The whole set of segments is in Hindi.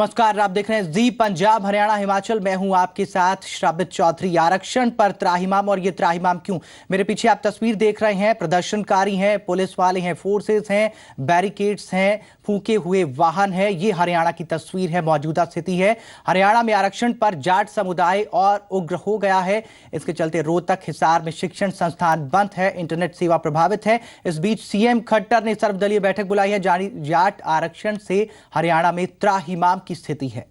नमस्कार, आप देख रहे हैं जी पंजाब हरियाणा हिमाचल। मैं हूं आपके साथ श्रावित चौधरी। आरक्षण पर त्राहिमाम, और ये त्राहिमाम क्यों? मेरे पीछे आप तस्वीर देख रहे हैं। प्रदर्शनकारी हैं, पुलिस वाले हैं, फोर्सेस हैं, बैरिकेड्स हैं, फूके हुए वाहन है। ये हरियाणा की तस्वीर है, मौजूदा स्थिति है। हरियाणा में आरक्षण पर जाट समुदाय और उग्र हो गया है। इसके चलते रोहतक, हिसार में शिक्षण संस्थान बंद है, इंटरनेट सेवा प्रभावित है। इस बीच सीएम खट्टर ने सर्वदलीय बैठक बुलाई है। जाट आरक्षण से हरियाणा में त्राहिमाम की स्थिति है।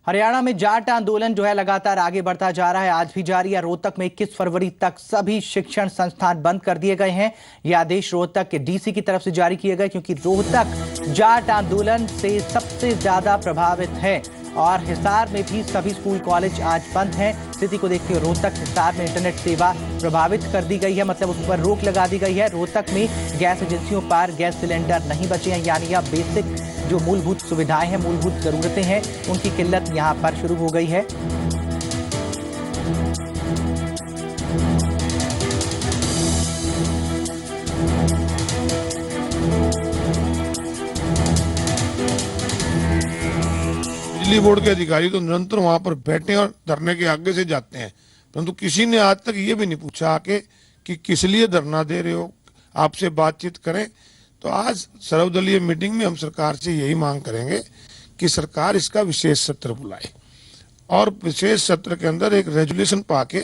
हरियाणा में जाट आंदोलन जो है लगातार आगे बढ़ता जा रहा है। आज भी जारी है। रोहतक में 21 फरवरी तक सभी शिक्षण संस्थान बंद कर दिए गए हैं। ये आदेश रोहतक के डीसी की तरफ से जारी किए गए, क्योंकि रोहतक जाट आंदोलन से सबसे ज्यादा प्रभावित है। और हिसार में भी सभी स्कूल कॉलेज आज बंद हैं। स्थिति को देखते हुए रोहतक, हिसार में इंटरनेट सेवा प्रभावित कर दी गई है, मतलब उस पर रोक लगा दी गई है। रोहतक में गैस एजेंसियों पर गैस सिलेंडर नहीं बचे हैं, यानी यह बेसिक जो मूलभूत सुविधाएं हैं, मूलभूत जरूरतें हैं, उनकी किल्लत यहां पर शुरू हो गई है। बिजली बोर्ड के अधिकारी तो निरंतर वहां पर बैठे और धरने के आगे से जाते हैं, परंतु किसी ने आज तक ये भी नहीं पूछा आके कि किस लिए धरना दे रहे हो, आपसे बातचीत करें। तो आज सर्वदलीय मीटिंग में हम सरकार से यही मांग करेंगे कि सरकार इसका विशेष सत्र बुलाए और विशेष सत्र के अंदर एक रेजोल्यूशन पाके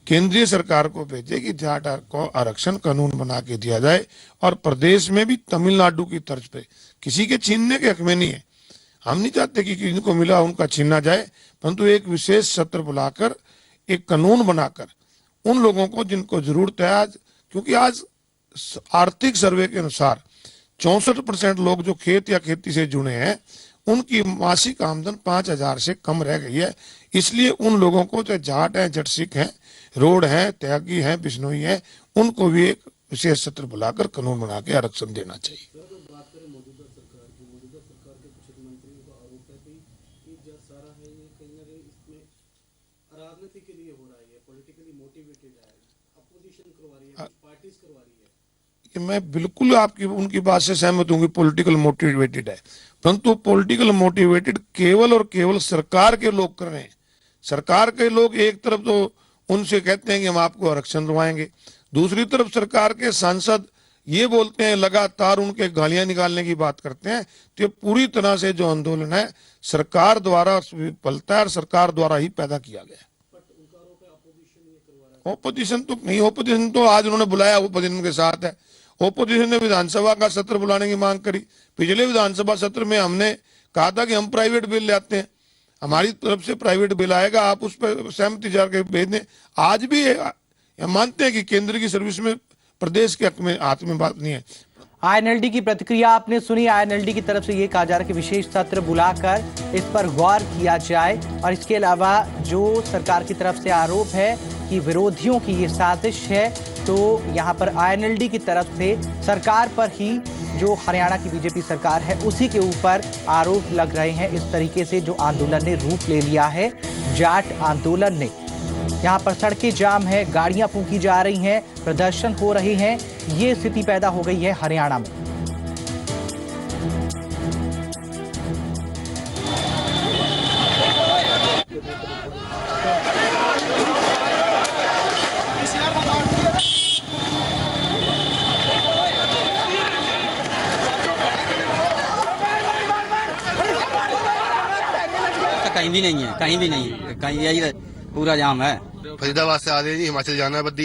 केंद्रीय सरकार को भेजे कि जाट को आरक्षण कानून बना के दिया जाए। और प्रदेश में भी तमिलनाडु की तर्ज पे, किसी के छीनने के हक में नहीं है, हम नहीं चाहते कि जिनको मिला उनका छीना जाए, परंतु एक विशेष सत्र बुलाकर एक कानून बनाकर उन लोगों को जिनको जरूरत है आज, क्योंकि आज आर्थिक सर्वे के अनुसार 64% लोग जो खेत या खेती से जुड़े हैं उनकी मासिक आमदन 5,000 से कम रह गई है। इसलिए उन लोगों को, चाहे जाट हैं, जट सिख हैं, रोड हैं, त्यागी हैं, बिश्नोई हैं, उनको भी एक विशेष सत्र बुलाकर कानून बना के आरक्षण देना चाहिए। राजनीति के लिए हो रहा है, पॉलिटिकली मोटिवेटेड है, अपोजिशन करवा रही है, पार्टीज करवा रही है। कि मैं बिल्कुल आपकी उनकी बात से सहमत हूँ कि पॉलिटिकल मोटिवेटेड है, परंतु पॉलिटिकल मोटिवेटेड केवल और केवल सरकार के लोग कर रहे हैं। सरकार के लोग एक तरफ तो उनसे कहते हैं कि हम आपको आरक्षण दिलवाएंगे, दूसरी तरफ सरकार के सांसद ये बोलते हैं, लगातार उनके गालियां निकालने की बात करते हैं। तो ये पूरी तरह से जो आंदोलन है सरकार द्वारा पलता है और सरकार द्वारा ही पैदा किया गया है। ओपोजिशन तो नहीं, ओपोजिशन तो आज उन्होंने बुलाया, ओपोजिशन के साथ है। ओपोजिशन ने विधानसभा का सत्र बुलाने की मांग करी। पिछले विधानसभा सत्र में हमने कहा था कि हम प्राइवेट बिल ले आते हैं, हमारी तरफ से प्राइवेट बिल आएगा, आप उस पर सहमति जाकर भेज दें। आज भी हम मानते हैं कि केंद्र की सर्विस में प्रदेश के हक में हाथ में बात नहीं है। आईएनएलडी की प्रतिक्रिया आपने सुनी। आईएनएलडी की तरफ से ये कहा जा रहा है कि विशेष सत्र बुलाकर इस पर गौर किया जाए। और इसके अलावा जो सरकार की तरफ से आरोप है कि विरोधियों की ये साजिश है, तो यहाँ पर आईएनएलडी की तरफ से सरकार पर ही, जो हरियाणा की बीजेपी सरकार है उसी के ऊपर आरोप लग रहे हैं। इस तरीके से जो आंदोलन ने रूप ले लिया है, जाट आंदोलन ने, यहाँ पर सड़कें जाम है, गाड़ियां फूंकी जा रही हैं, प्रदर्शन हो रहे हैं। ये स्थिति पैदा हो गई है हरियाणा में। कहीं भी नहीं है, कहीं भी नहीं है, कहीं यही पूरा जाम है। फरीदाबाद से आ रहे हैं जी, हिमाचल जाना है बद्दी।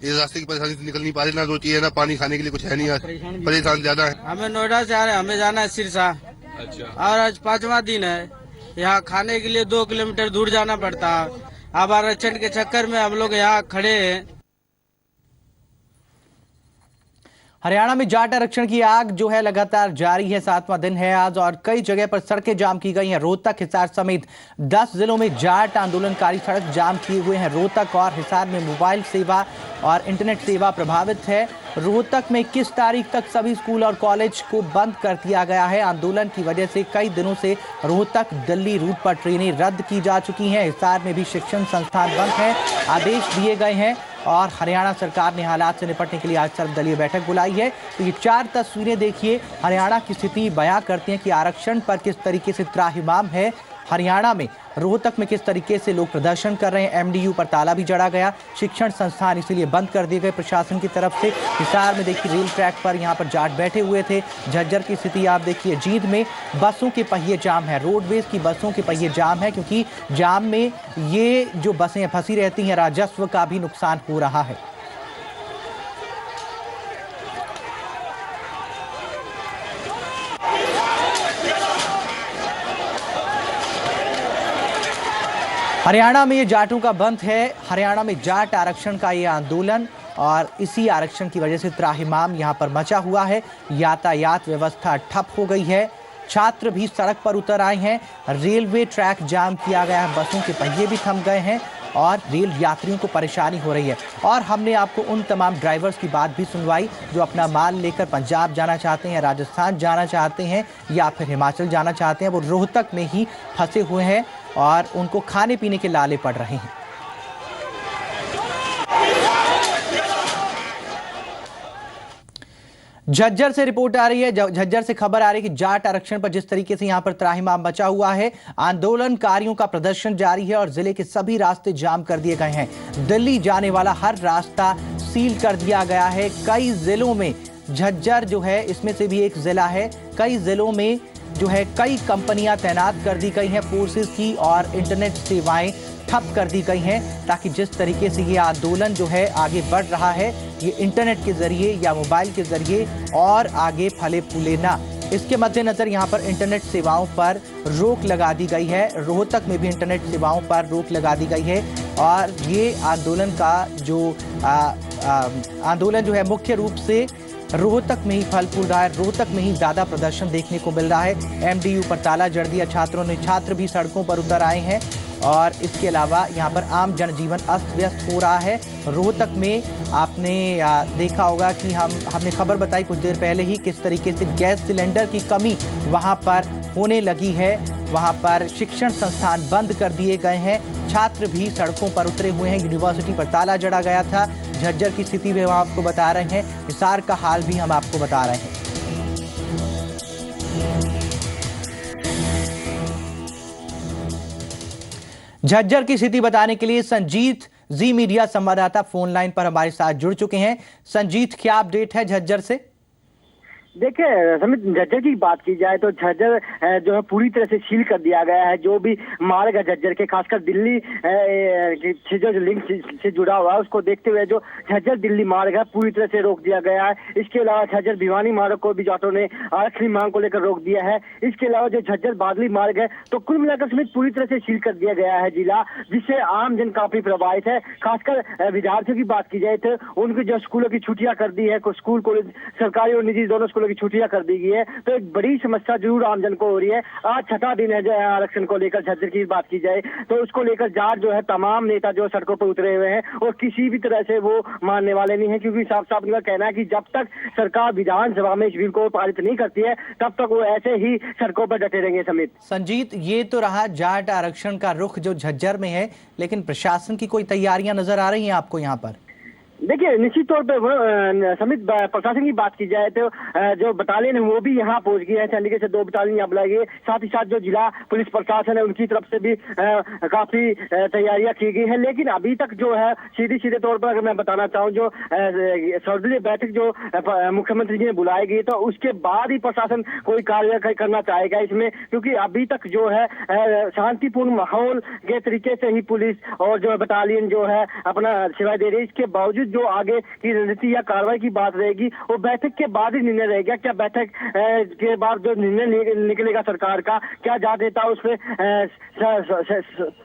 इस रास्ते की परेशानी से निकल नहीं पा रही, ना रोटी है ना पानी, खाने के लिए कुछ है नहीं, परेशान ज्यादा है। हमें नोएडा से आ रहे हैं, हमें जाना है सिरसा। अच्छा। और आज 5वां दिन है, यहाँ खाने के लिए 2 किलोमीटर दूर जाना पड़ता है। अब आरक्षण के चक्कर में हम लोग यहाँ खड़े हैं। हरियाणा में जाट आरक्षण की आग जो है लगातार जारी है। 7वां दिन है आज और कई जगह पर सड़कें जाम की गई हैं। रोहतक, हिसार समेत 10 जिलों में जाट आंदोलनकारी सड़क जाम किए हुए हैं। रोहतक और हिसार में मोबाइल सेवा और इंटरनेट सेवा प्रभावित है। रोहतक में 21 तारीख तक सभी स्कूल और कॉलेज को बंद कर दिया गया है। आंदोलन की वजह से कई दिनों से रोहतक दिल्ली रूट पर ट्रेनें रद्द की जा चुकी हैं। हिसार में भी शिक्षण संस्थान बंद हैं, आदेश दिए गए हैं और हरियाणा सरकार ने हालात से निपटने के लिए आज सर्वदलीय बैठक बुलाई है। तो ये 4 तस्वीरें देखिए, हरियाणा की स्थिति बयां करती हैं कि आरक्षण पर किस तरीके से त्राहिमाम है। हरियाणा में रोहतक में किस तरीके से लोग प्रदर्शन कर रहे हैं। एमडीयू पर ताला भी जड़ा गया, शिक्षण संस्थान इसीलिए बंद कर दिए गए प्रशासन की तरफ से। हिसार में देखिए रेल ट्रैक पर यहाँ पर जाट बैठे हुए थे। झज्जर की स्थिति आप देखिए, जींद में बसों के पहिए जाम है, रोडवेज की बसों के पहिए जाम है क्योंकि जाम में ये जो बसें फंसी रहती हैं, राजस्व का भी नुकसान हो रहा है। हरियाणा में ये जाटों का बंद है। हरियाणा में जाट आरक्षण का ये आंदोलन और इसी आरक्षण की वजह से त्राहिमाम यहाँ पर मचा हुआ है। यातायात व्यवस्था ठप हो गई है, छात्र भी सड़क पर उतर आए हैं, रेलवे ट्रैक जाम किया गया है, बसों के पहिए भी थम गए हैं और रेल यात्रियों को परेशानी हो रही है। और हमने आपको उन तमाम ड्राइवर्स की बात भी सुनवाई जो अपना माल लेकर पंजाब जाना चाहते हैं, राजस्थान जाना चाहते हैं या फिर हिमाचल जाना चाहते हैं। वो रोहतक में ही फंसे हुए हैं और उनको खाने पीने के लाले पड़ रहे हैं। झज्जर से रिपोर्ट आ रही है, झज्जर से खबर आ रही है कि जाट आरक्षण पर जिस तरीके से यहां पर त्राहिमाम मचा हुआ है, आंदोलनकारियों का प्रदर्शन जारी है और जिले के सभी रास्ते जाम कर दिए गए हैं। दिल्ली जाने वाला हर रास्ता सील कर दिया गया है। कई जिलों में, झज्जर जो है इसमें से भी एक जिला है, कई जिलों में जो है कई कंपनियां तैनात कर दी गई हैं फोर्सेस की और इंटरनेट सेवाएं ठप कर दी गई हैं ताकि जिस तरीके से ये आंदोलन जो है आगे बढ़ रहा है, ये इंटरनेट के जरिए या मोबाइल के जरिए और आगे फले फूले ना। इसके मद्देनजर यहाँ पर इंटरनेट सेवाओं पर रोक लगा दी गई है। रोहतक में भी इंटरनेट सेवाओं पर रोक लगा दी गई है और ये आंदोलन का जो आंदोलन जो है मुख्य रूप से रोहतक में ही फल फूल रहा है। रोहतक में ही ज्यादा प्रदर्शन देखने को मिल रहा है। एमडीयू पर ताला जड़ दिया छात्रों ने, छात्र भी सड़कों पर उतर आए हैं और इसके अलावा यहाँ पर आम जनजीवन अस्त व्यस्त हो रहा है। रोहतक में आपने देखा होगा कि हमने खबर बताई कुछ देर पहले ही किस तरीके से गैस सिलेंडर की कमी वहाँ पर होने लगी है। वहाँ पर शिक्षण संस्थान बंद कर दिए गए हैं, छात्र भी सड़कों पर उतरे हुए हैं, यूनिवर्सिटी पर ताला जड़ा गया था। झज्जर की स्थिति भी हम आपको बता रहे हैं, हिसार का हाल भी हम आपको बता रहे हैं। झज्जर की स्थिति बताने के लिए संजीत, जी मीडिया संवाददाता फोन लाइन पर हमारे साथ जुड़ चुके हैं। संजीत, क्या अपडेट है झज्जर से? देखिए समित, झज्जर की बात की जाए तो झज्जर जो है पूरी तरह से सील कर दिया गया है। जो भी मार्ग है झज्जर के, खासकर दिल्ली से जो लिंक से जुड़ा हुआ है, उसको देखते हुए जो झज्जर दिल्ली मार्ग है पूरी तरह से रोक दिया गया है। इसके अलावा झज्जर भिवानी मार्ग को भी जाटों ने आरक्षण मांग को लेकर रोक दिया है। इसके अलावा जो झज्जर बादली मार्ग है, तो कुल मिलाकर समित पूरी तरह से सील कर दिया गया है जिला, जिससे आम जन काफी प्रभावित है। खासकर विद्यार्थियों की बात की जाए तो उनकी जो स्कूलों की छुट्टियां कर दी है, स्कूल कॉलेज सरकारी और निजी दोनों की छुट्टियां कर दी गई है, तो एक बड़ी समस्या जरूर आमजन को हो रही है। आज 6वां दिन है जो आरक्षण को लेकर झज्जर की बात की जाए तो उसको लेकर जाट जो है तमाम नेता जो सड़कों पर उतरे हुए हैं और किसी भी तरह से वो मानने वाले नहीं है, क्योंकि साफ साफ उनका कहना है कि जब तक सरकार विधानसभा में इस बिल को पारित नहीं करती है तब तक वो ऐसे ही सड़कों पर डटे रहेंगे। समित, संजीत, ये तो रहा जाट आरक्षण का रुख जो झज्जर में है, लेकिन प्रशासन की कोई तैयारियां नजर आ रही हैं आपको यहाँ पर? देखिए निश्चित तौर पर समित, प्रशासन की बात की जाए तो जो बटालियन है वो भी यहाँ पहुंच गई है। चंडीगढ़ से 2 बटालियन यहाँ बुलाई गई, साथ ही साथ जो जिला पुलिस प्रशासन है उनकी तरफ से भी काफी तैयारियां की गई है। लेकिन अभी तक जो है सीधे तौर पर अगर मैं बताना चाहूँ, जो सर्वदलीय बैठक जो मुख्यमंत्री जी ने बुलाई गई तो उसके बाद ही प्रशासन कोई कार्य करना चाहेगा इसमें, क्योंकि अभी तक जो है शांतिपूर्ण माहौल के तरीके से ही पुलिस और जो बटालियन जो है अपना सेवा दे रही है। इसके बावजूद जो आगे की रणनीति या कार्रवाई की बात रहेगी वो बैठक के बाद ही निर्णय रहेगा। क्या बैठक के बाद जो निर्णय निकलेगा सरकार का, क्या ज्यादा नेता उसमें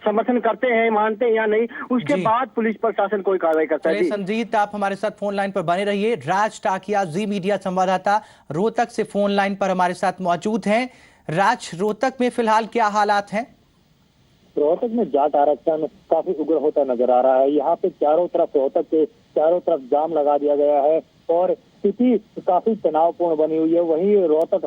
समर्थन करते हैं, मानते हैं या नहीं, उसके बाद पुलिस प्रशासन कोई कार्रवाई करता है। संजीत, आप हमारे साथ फोन लाइन पर बने रहिए। राज टाकिया, जी मीडिया संवाददाता, रोहतक से फोन लाइन पर हमारे साथ मौजूद हैं। राज, रोहतक में फिलहाल क्या हालात हैं? रोहतक में जाट आरक्षण काफी उग्र होता नजर आ रहा है। यहाँ पे चारों तरफ रोहतक के चारों तरफ जाम लगा दिया गया है और स्थिति काफी तनावपूर्ण बनी हुई है। वहीं रोहतक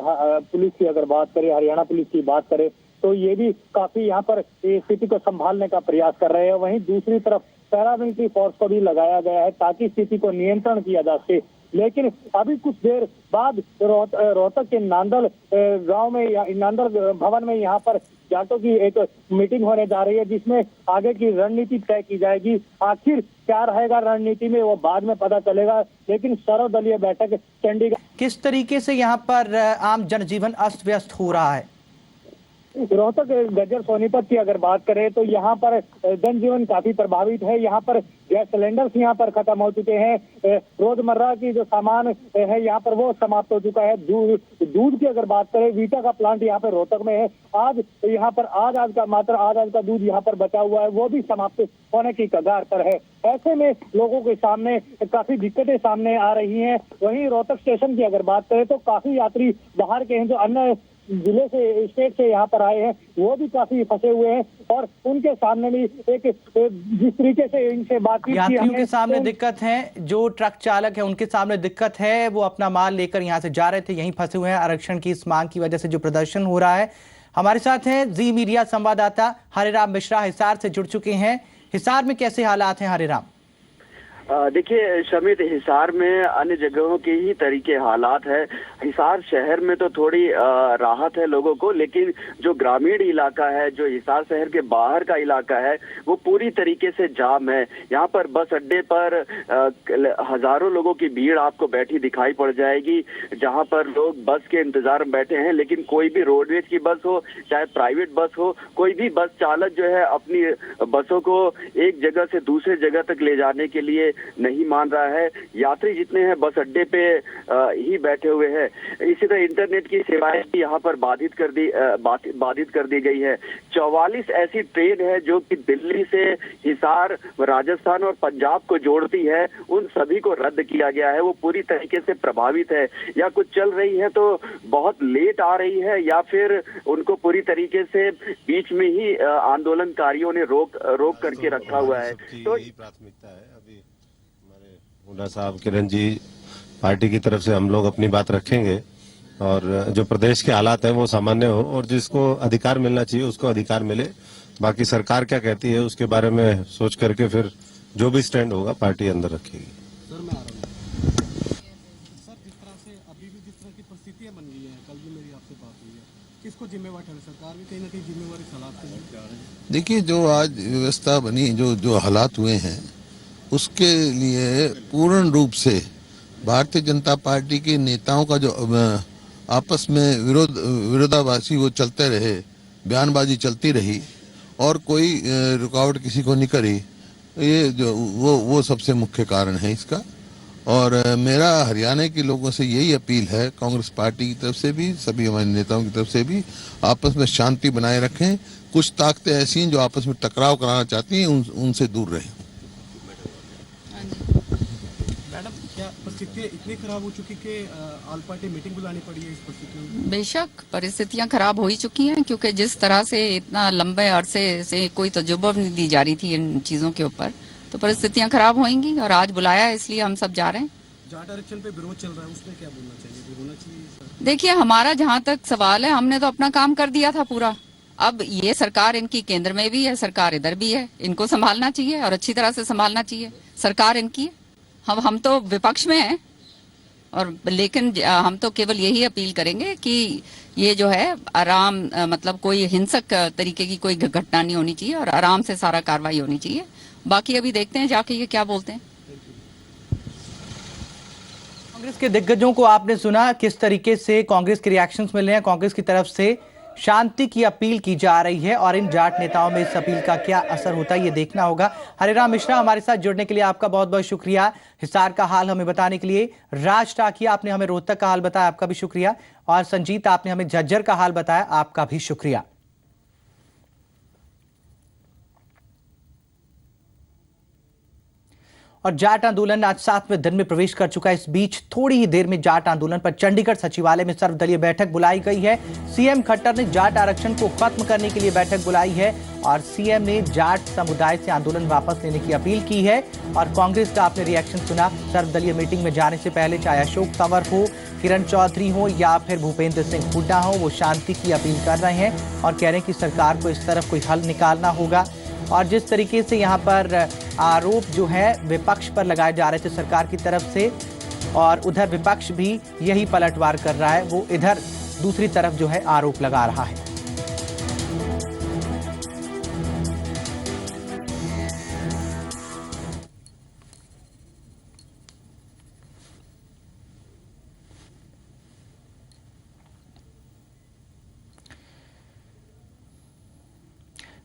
पुलिस की अगर बात करें, हरियाणा पुलिस की बात करें, तो ये भी काफी यहाँ पर स्थिति को संभालने का प्रयास कर रहे हैं। वहीं दूसरी तरफ पैरामिलिट्री फोर्स को भी लगाया गया है ताकि स्थिति को नियंत्रण किया जा सके। लेकिन अभी कुछ देर बाद रोहतक के नांदल गांव में या नांदल भवन में यहाँ पर जाटों की एक मीटिंग होने जा रही है, जिसमें आगे की रणनीति तय की जाएगी। आखिर क्या रहेगा रणनीति में वो बाद में पता चलेगा, लेकिन सर्वदलीय बैठक चंडीगढ़। किस तरीके से यहाँ पर आम जनजीवन अस्त व्यस्त हो रहा है? रोहतक गज्जर सोनीपत की अगर बात करें तो यहाँ पर जनजीवन काफी प्रभावित है। यहाँ पर गैस सिलेंडर्स यहाँ पर खत्म हो चुके हैं। रोजमर्रा की जो सामान है यहाँ पर वो समाप्त हो चुका है। दूध की अगर बात करें, वीटा का प्लांट यहाँ पर रोहतक में है। आज यहाँ पर आज का दूध यहाँ पर बचा हुआ है, वो भी समाप्त होने की कगार पर है। ऐसे में लोगों के सामने काफी दिक्कतें सामने आ रही हैं। वहीं रोहतक स्टेशन की अगर बात करें तो काफी यात्री बाहर के हैं, जो अन्य जिले से, स्टेट से यहाँ पर आए हैं, वो भी काफी फंसे हुए हैं और उनके सामने भी एक जिस तरीके से इनसे बातचीत की, यात्रियों के सामने दिक्कत है। जो ट्रक चालक है उनके सामने दिक्कत है, वो अपना माल लेकर यहाँ से जा रहे थे, यहीं फंसे हुए हैं आरक्षण की इस मांग की वजह से जो प्रदर्शन हो रहा है। हमारे साथ हैं जी मीडिया संवाददाता हरिराम मिश्रा, हिसार से जुड़ चुके हैं। हिसार में कैसे हालात हैं हरिराम? देखिए शमित, हिसार में अन्य जगहों के ही तरीके हालात है। हिसार शहर में तो थोड़ी राहत है लोगों को, लेकिन जो ग्रामीण इलाका है, जो हिसार शहर के बाहर का इलाका है, वो पूरी तरीके से जाम है। यहाँ पर बस अड्डे पर हजारों लोगों की भीड़ आपको बैठी दिखाई पड़ जाएगी, जहाँ पर लोग बस के इंतजार में बैठे हैं। लेकिन कोई भी रोडवेज की बस हो, चाहे प्राइवेट बस हो, कोई भी बस चालक जो है अपनी बसों को एक जगह से दूसरे जगह तक ले जाने के लिए नहीं मान रहा है। यात्री जितने हैं बस अड्डे पे ही बैठे हुए हैं। इसी तरह इंटरनेट की सेवाएं भी यहाँ पर बाधित कर दी गई है। 44 ऐसी ट्रेन है जो कि दिल्ली से हिसार, राजस्थान और पंजाब को जोड़ती है, उन सभी को रद्द किया गया है। वो पूरी तरीके से प्रभावित है, या कुछ चल रही है तो बहुत लेट आ रही है, या फिर उनको पूरी तरीके से बीच में ही आंदोलनकारियों ने रोक करके रखा हुआ है। तो प्राथमिकता है अभी हमारे हुड्डा साहब, किरण जी, पार्टी की तरफ से हम लोग अपनी बात रखेंगे और जो प्रदेश के हालात हैं वो सामान्य हो और जिसको अधिकार मिलना चाहिए उसको अधिकार मिले। बाकी सरकार क्या कहती है उसके बारे में सोच करके फिर जो भी स्टैंड होगा पार्टी अंदर रखेगी। सर मैं आ रहा हूँ। सर जिस तरह से अभी भी जिस तरह की परिस्थितियाँ बन गई हैं, कल भी मेरी आपसे बात हुई है, किसको जिम्मेवार ठहरे? सरकार भी कहीं ना कहीं जिम्मेवारी हालात के लिए। देखिए, जो आज व्यवस्था बनी, जो हालात हुए हैं, उसके लिए पूर्ण रूप से भारतीय जनता पार्टी के नेताओं का जो आपस में विरोधाभासी वो चलते रहे, बयानबाजी चलती रही और कोई रुकावट किसी को नहीं करी, ये जो वो सबसे मुख्य कारण है इसका। और मेरा हरियाणा के लोगों से यही अपील है, कांग्रेस पार्टी की तरफ से भी, सभी हमारे नेताओं की तरफ से भी, आपस में शांति बनाए रखें। कुछ ताकतें ऐसी हैं जो आपस में टकराव कराना चाहती हैं, उनसे दूर रहें। मैडम, क्या परिस्थितियाँ इतनी खराब हो चुकी कि ऑल पार्टी मीटिंग बुलानी पड़ी है इस परिस्थिति में? बेशक परिस्थितियां खराब हो ही चुकी हैं, क्योंकि जिस तरह से इतना लंबे अरसे से कोई तजुर्बा नहीं दी जा रही थी इन चीजों के ऊपर, तो परिस्थितियां खराब होंगी। और आज बुलाया है इसलिए हम सब जा रहे हैं। जाट आरक्षण पे विरोध चल रहा है, उसमें क्या बोलना चाहिए, होना चाहिए? देखिए, हमारा जहाँ तक सवाल है, हमने तो अपना काम कर दिया था पूरा। अब ये सरकार इनकी केंद्र में भी है, सरकार इधर भी है, इनको संभालना चाहिए और अच्छी तरह से संभालना चाहिए। सरकार इनकी है, हम तो विपक्ष में हैं, और लेकिन हम तो केवल यही अपील करेंगे कि ये जो है आराम, मतलब कोई हिंसक तरीके की कोई घटना नहीं होनी चाहिए और आराम से सारा कार्रवाई होनी चाहिए। बाकी अभी देखते हैं जाके ये क्या बोलते हैं। कांग्रेस के दिग्गजों को आपने सुना, किस तरीके से कांग्रेस के रिएक्शंस मिल रहे हैं कांग्रेस की तरफ से। शांति की अपील की जा रही है और इन जाट नेताओं में इस अपील का क्या असर होता है ये देखना होगा। हरिराम मिश्रा, हमारे साथ जुड़ने के लिए आपका बहुत बहुत शुक्रिया। हिसार का हाल हमें बताने के लिए। राज टाकिया, आपने हमें रोहतक का हाल बताया, आपका भी शुक्रिया। और संजीत, आपने हमें झज्जर का हाल बताया, आपका भी शुक्रिया। और जाट आंदोलन आज 7वें दिन में प्रवेश कर चुका है। इस बीच थोड़ी ही देर में जाट आंदोलन पर चंडीगढ़ सचिवालय में सर्वदलीय बैठक बुलाई गई है। सीएम खट्टर ने जाट आरक्षण को खत्म करने के लिए बैठक बुलाई है और सीएम ने जाट समुदाय से आंदोलन वापस लेने की अपील की है। और कांग्रेस का आपने रिएक्शन सुना। सर्वदलीय मीटिंग में जाने से पहले चाहे अशोक तंवर हो, किरण चौधरी हो या फिर भूपेंद्र सिंह हुड्डा हो, वो शांति की अपील कर रहे हैं और कह रहे हैं कि सरकार को इस तरफ कोई हल निकालना होगा। और जिस तरीके से यहाँ पर आरोप जो है विपक्ष पर लगाए जा रहे थे सरकार की तरफ से, और उधर विपक्ष भी यही पलटवार कर रहा है, वो इधर दूसरी तरफ जो है आरोप लगा रहा है।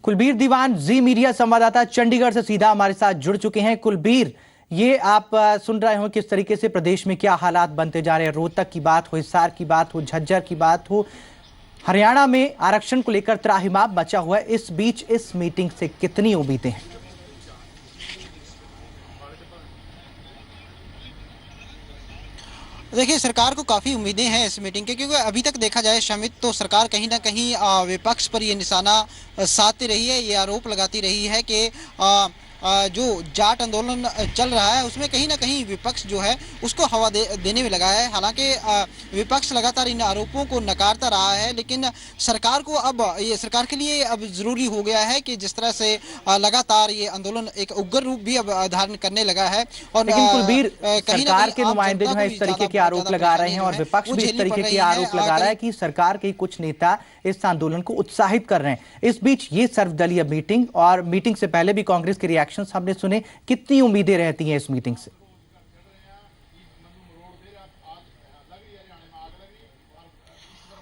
कुलबीर दीवान, जी मीडिया संवाददाता, चंडीगढ़ से सीधा हमारे साथ जुड़ चुके हैं। कुलबीर, ये आप सुन रहे हो किस तरीके से प्रदेश में क्या हालात बनते जा रहे हैं। रोहतक की बात हो, हिसार की बात हो, झज्जर की बात हो, हरियाणा में आरक्षण को लेकर त्राहिमाम मचा हुआ है। इस बीच इस मीटिंग से कितनी उम्मीदें हैं? देखिए, सरकार को काफ़ी उम्मीदें हैं इस मीटिंग के, क्योंकि अभी तक देखा जाए शमित, तो सरकार कहीं ना कहीं विपक्ष पर ये निशाना साधती रही है, ये आरोप लगाती रही है कि जो जाट आंदोलन चल रहा है उसमें कहीं ना कहीं विपक्ष जो है उसको हवा देने में लगा है। हालांकि विपक्ष लगातार इन आरोपों को नकारता रहा है, लेकिन सरकार को अब ये सरकार के लिए अब जरूरी हो गया है कि जिस तरह से लगातार ये आंदोलन एक उग्र रूप भी अब धारण करने लगा है। और लेकिन कुलबीर, सरकार के नुमाइंदे जो है इस तरीके के आरोप लगा रहे हैं और विपक्ष भी इस तरीके के आरोप लगा रहा है कि सरकार के कुछ नेता इस आंदोलन को उत्साहित कर रहे हैं। इस बीच ये सर्वदलीय मीटिंग और मीटिंग से पहले भी कांग्रेस के रिएक्शंस हमने सुने, कितनी उम्मीदें रहती हैं इस मीटिंग से?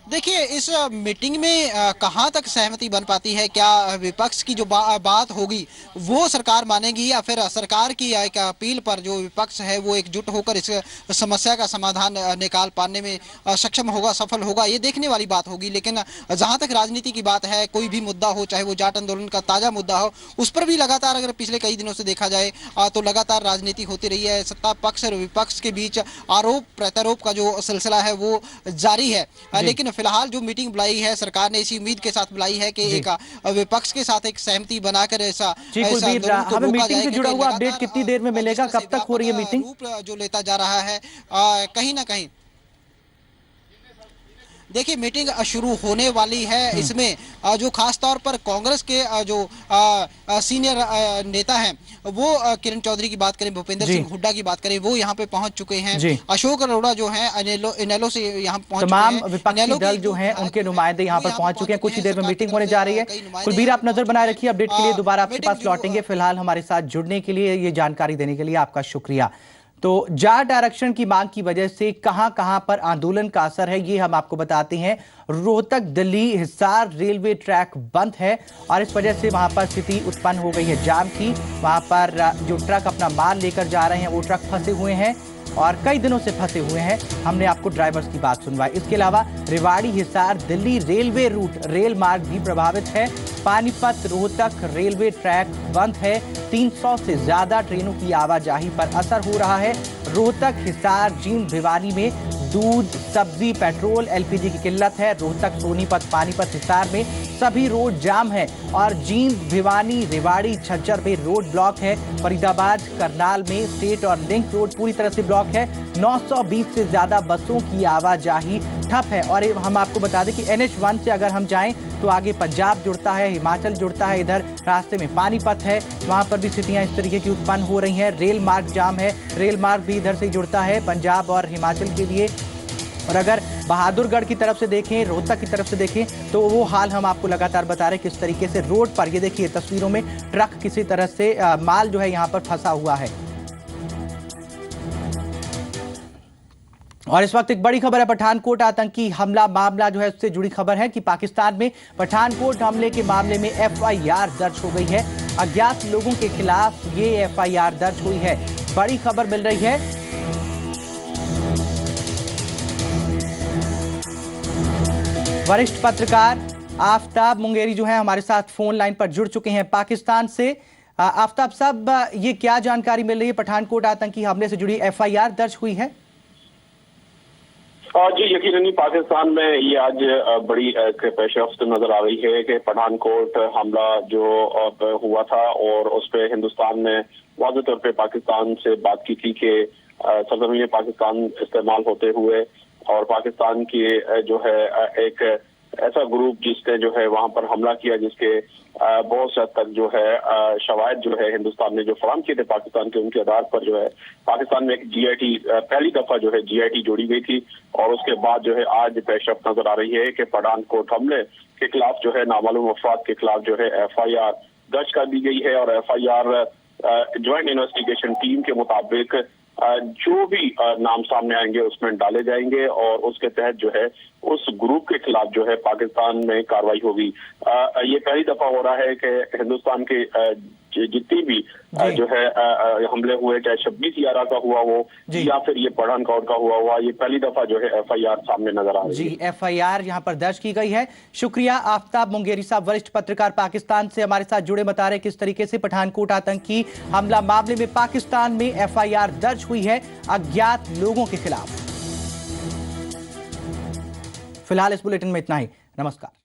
देखिए, इस मीटिंग में कहां तक सहमति बन पाती है, क्या विपक्ष की जो बात होगी वो सरकार मानेगी या फिर सरकार की एक अपील पर जो विपक्ष है वो एकजुट होकर इस समस्या का समाधान निकाल पाने में सक्षम होगा, सफल होगा, ये देखने वाली बात होगी। लेकिन जहां तक राजनीति की बात है, कोई भी मुद्दा हो, चाहे वो जाट आंदोलन का ताजा मुद्दा हो, उस पर भी लगातार अगर पिछले कई दिनों से देखा जाए तो लगातार राजनीति होती रही है। सत्ता पक्ष और विपक्ष के बीच आरोप प्रत्यारोप का जो सिलसिला है वो जारी है। लेकिन फिलहाल जो मीटिंग बुलाई है सरकार ने इसी उम्मीद के साथ बुलाई है कि एक विपक्ष के साथ एक सहमति बनाकर ऐसा हमें मीटिंग से जुड़ा हुआ अपडेट कितनी देर में मिलेगा, कब तक हो रही है मीटिंग? रूप जो लेता जा रहा है कहीं ना कहीं देखिए मीटिंग शुरू होने वाली है। इसमें जो खास तौर पर कांग्रेस के जो सीनियर नेता हैं वो किरण चौधरी की बात करें, भूपेंद्र सिंह हुड्डा की बात करें, वो यहाँ पे पहुंच चुके हैं। अशोक अरोड़ा जो हैं इनेलो से यहाँ पहुंच चुके हैं। तमाम विपक्षी दल जो हैं उनके नुमाइंदे यहाँ पर पहुंच चुके हैं। कुछ ही देर में मीटिंग होने जा रही है। कुलबीर, आप नजर बनाए रखिए, अपडेट के लिए दोबारा आपके पास लौटेंगे। फिलहाल हमारे साथ जुड़ने के लिए, ये जानकारी देने के लिए आपका शुक्रिया। तो जाट आरक्षण की मांग की वजह से कहां पर आंदोलन का असर है ये हम आपको बताते हैं। रोहतक, दिल्ली, हिसार रेलवे ट्रैक बंद है और इस वजह से वहां पर स्थिति उत्पन्न हो गई है जाम की। वहां पर जो ट्रक अपना माल लेकर जा रहे हैं वो ट्रक फंसे हुए हैं और कई दिनों से फंसे हुए हैं। हमने आपको ड्राइवर्स की बात सुनवाई। इसके अलावा Rewari, Hisar, Delhi railway route, rail मार्ग भी प्रभावित है। पानीपत, रोहतक रेलवे ट्रैक बंद है। 300 से ज्यादा ट्रेनों की आवाजाही पर असर हो रहा है। रोहतक, हिसार, जींद, भिवानी में दूध, सब्जी, पेट्रोल, एलपीजी की किल्लत है। रोहतक, सोनीपत, पानीपत, हिसार में सभी रोड जाम है और जींद, भिवानी, रेवाड़ी, झज्जर में रोड ब्लॉक है। फरीदाबाद, करनाल में स्टेट और लिंक रोड पूरी तरह से ब्लॉक है। 920 से ज्यादा बसों की आवाजाही ठप है। और हम आपको बता दें कि NH1 से अगर हम जाएं तो आगे पंजाब जुड़ता है, हिमाचल जुड़ता है, इधर रास्ते में पानीपत है, वहां पर भी स्थितियां इस तरीके की उत्पन्न हो रही हैं। रेल मार्ग जाम है, रेल मार्ग भी इधर से जुड़ता है पंजाब और हिमाचल के लिए। और अगर बहादुरगढ़ की तरफ से देखें, रोहतक की तरफ से देखें तो वो हाल हम आपको लगातार बता रहे हैं किस तरीके से रोड पर, ये देखिए तस्वीरों में, ट्रक किसी तरह से माल जो है यहाँ पर फंसा हुआ है। और इस वक्त एक बड़ी खबर है, पठानकोट आतंकी हमला मामला जो है उससे जुड़ी खबर है कि पाकिस्तान में पठानकोट हमले के मामले में एफआईआर दर्ज हो गई है। अज्ञात लोगों के खिलाफ ये एफआईआर दर्ज हुई है। बड़ी खबर मिल रही है। वरिष्ठ पत्रकार आफताब मुंगेरी जो है हमारे साथ फोन लाइन पर जुड़ चुके हैं पाकिस्तान से। आफताब साहब, ये क्या जानकारी मिल रही है? पठानकोट आतंकी हमले से जुड़ी एफआईआर दर्ज हुई है। जी यकीनन पाकिस्तान में ये आज बड़ी पेशरफ्त नजर आ रही है कि पठानकोट हमला जो हुआ था और उस पर हिंदुस्तान ने वाज़ेह तौर पे पाकिस्तान से बात की थी कि सरजमीन पाकिस्तान इस्तेमाल होते हुए और पाकिस्तान की जो है एक ऐसा ग्रुप जिसने जो है वहां पर हमला किया, जिसके बहुत से हद तक जो है शवाहिद जो है हिंदुस्तान ने जो फराम किए थे पाकिस्तान के, उनके आधार पर जो है पाकिस्तान में एक जीआईटी पहली दफा जो है जीआईटी जोड़ी गई थी। और उसके बाद जो है आज पेशरफ्त नजर आ रही है कि पठानकोट हमले के खिलाफ जो है नामालूम अफराद के खिलाफ जो है एफआईआर दर्ज कर दी गई है। और एफआईआर ज्वाइंट इन्वेस्टिगेशन टीम के मुताबिक जो भी नाम सामने आएंगे उसमें डाले जाएंगे और उसके तहत जो है उस ग्रुप के खिलाफ जो है पाकिस्तान में कार्रवाई होगी। ये पहली दफा हो रहा है कि हिंदुस्तान के जितनी भी जो है हमले हुए, चाहे 26/11 का हुआ हो या फिर ये पठानकोट का हुआ, ये पहली दफा जो है एफआईआर सामने नजर आ रही है। जी, एफआईआर यहाँ पर दर्ज की गई है। शुक्रिया आफताब मुंगेरी साहब, वरिष्ठ पत्रकार पाकिस्तान से हमारे साथ जुड़े, बता रहे किस तरीके से पठानकोट आतंकी हमला मामले में पाकिस्तान में एफआईआर दर्ज हुई है अज्ञात लोगों के खिलाफ। फिलहाल इस बुलेटिन में इतना ही। नमस्कार।